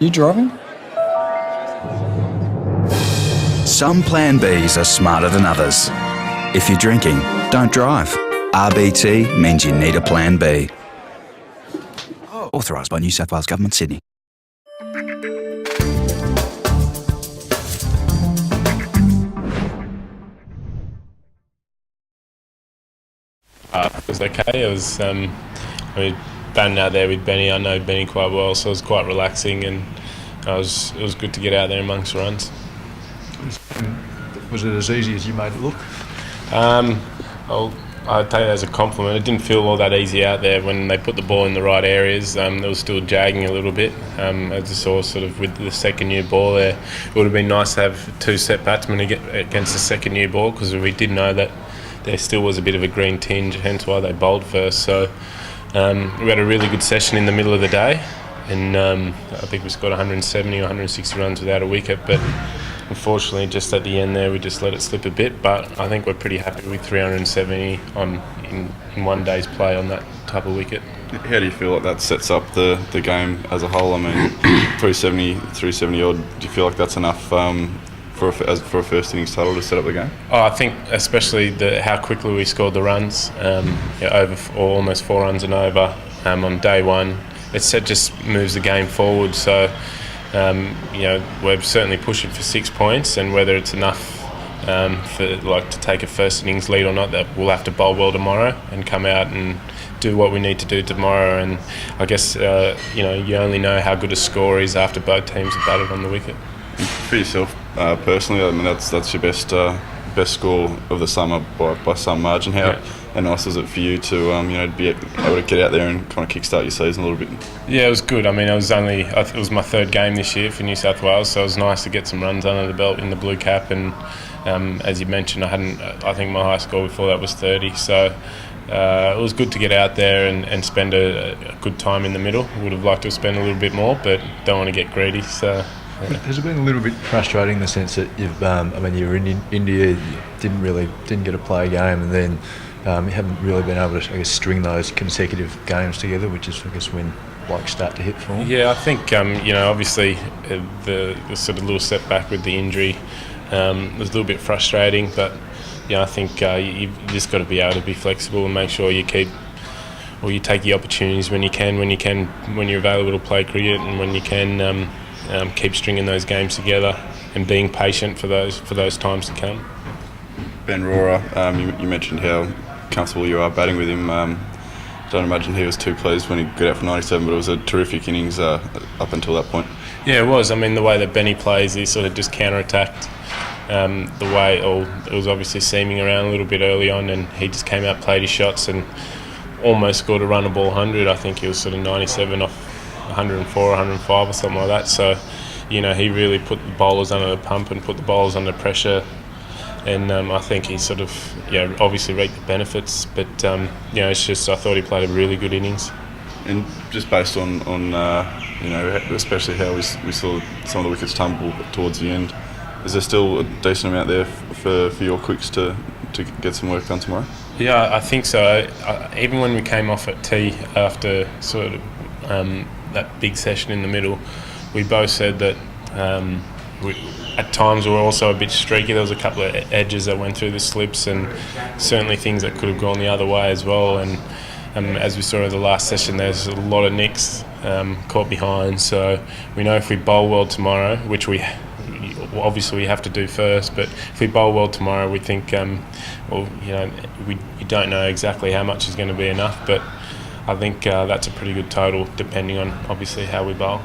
You driving? Some Plan Bs are smarter than others. If you're drinking, don't drive. RBT means you need a Plan B. Authorised by New South Wales Government, Sydney. It was okay. It was, batting out there with Benny. I know Benny quite well, so it was quite relaxing, and it was good to get out there amongst runs. Was it as easy as you made it look? I'd take it as a compliment. It didn't feel all that easy out there when they put the ball in the right areas. There was still jagging a little bit. As I saw sort of with the second year ball there, it would have been nice to have two set batsmen against the second year ball, because we did know that there still was a bit of a green tinge, hence why they bowled first. So we had a really good session in the middle of the day, and I think we scored 170 or 160 runs without a wicket, but unfortunately just at the end there we just let it slip a bit. But I think we're pretty happy with 370 in one day's play on that type of wicket. How do you feel like that sets up the game as a whole? I mean, 370 odd, do you feel like that's enough for a first innings total to set up the game? I think especially how quickly we scored the runs, almost 4 runs and over on day one. It just moves the game forward. So we're certainly pushing for 6 points, and whether it's enough to take a first innings lead or not, that we'll have to bowl well tomorrow and come out and do what we need to do tomorrow. And I guess you only know how good a score is after both teams have batted on the wicket. For yourself personally, I mean that's your best score of the summer by some margin. How nice is it for you to be able to get out there and kind of kickstart your season a little bit? Yeah, it was good. I mean, it was my third game this year for New South Wales, so it was nice to get some runs under the belt in the blue cap. And as you mentioned, I think my high score before that was 30. So it was good to get out there and spend a good time in the middle. Would have liked to have spent a little bit more, but don't want to get greedy. So. Has it been a little bit frustrating in the sense that you were in India, you didn't get to play a game, and then you haven't really been able to, string those consecutive games together, which is, when blokes start to hit form? Yeah, I think, obviously the sort of little setback with the injury was a little bit frustrating, but I think you've just got to be able to be flexible and make sure you take the opportunities when you're available to play cricket, and when you can. Keep stringing those games together and being patient for those times to come. Ben Rohrer, you mentioned how comfortable you are batting with him. Don't imagine he was too pleased when he got out for 97, but it was a terrific innings up until that point. Yeah, it was. I mean, the way that Benny plays, he sort of just counter-attacked it was obviously seaming around a little bit early on, and he just came out, played his shots, and almost scored a run a ball 100. I think he was sort of 97 off 104, 105 or something like that. So, he really put the bowlers under the pump and put the bowlers under pressure. And I think he sort of, obviously reaped the benefits. But, it's just I thought he played a really good innings. And just based on especially how we saw some of the wickets tumble towards the end, is there still a decent amount there for your quicks to get some work done tomorrow? Yeah, I think so. Even when we came off at tea after sort of that big session in the middle, we both said that at times we were also a bit streaky. There was a couple of edges that went through the slips, and certainly things that could have gone the other way as well. And as we saw in the last session, there's a lot of nicks caught behind. So we know if we bowl well tomorrow, which we have to do first, but if we bowl well tomorrow, we think you don't know exactly how much is going to be enough, but I think that's a pretty good total, depending on obviously how we bowl.